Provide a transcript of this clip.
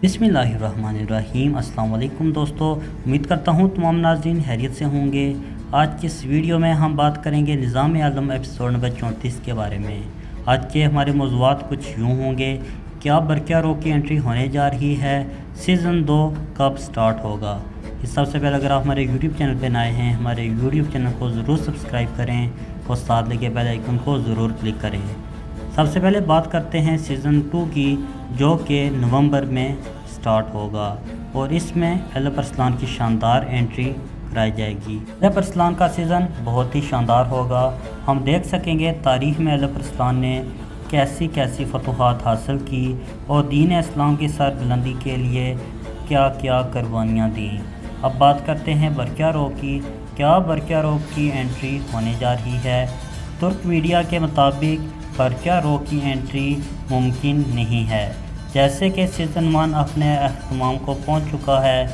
बिस्मिल्लाहिर्रहमानिर्रहीम। अस्सलाम वालेकुम दोस्तों, उम्मीद करता हूँ तमाम नाज़रीन खैरियत से होंगे। आज की इस वीडियो में हम बात करेंगे निज़ाम आलम एपिसोड नंबर 34 के बारे में। आज के हमारे मौज़ूआत कुछ यूँ होंगे। क्या बरकिया रो की एंट्री होने जा रही है? सीज़न 2 कब स्टार्ट होगा? इस सबसे पहले अगर आप हमारे यूट्यूब चैनल पर नए हैं, हमारे यूट्यूब चैनल को ज़रूर सब्सक्राइब करें और साथ लगे बेल आइकन को ज़रूर क्लिक करें। सबसे पहले बात करते हैं सीज़न 2 की, जो कि नवंबर में स्टार्ट होगा और इसमें एलफ अरसलान की शानदार एंट्री कराई जाएगी। एलफ अरसलान का सीज़न बहुत ही शानदार होगा। हम देख सकेंगे तारीख़ में एलफ अरसलान ने कैसी कैसी फतूहात हासिल की और दीन इस्लाम की सरबुलंदी के लिए क्या क्या कुर्बानियाँ दी। अब बात करते हैं बरकिया रो की। क्या बरकिया रो की एंट्री होने जा रही है? तुर्क मीडिया के मुताबिक बरकिया रो की एंट्री मुमकिन नहीं है, जैसे कि सीज़न 1 अपने अख्ताम को पहुंच चुका है।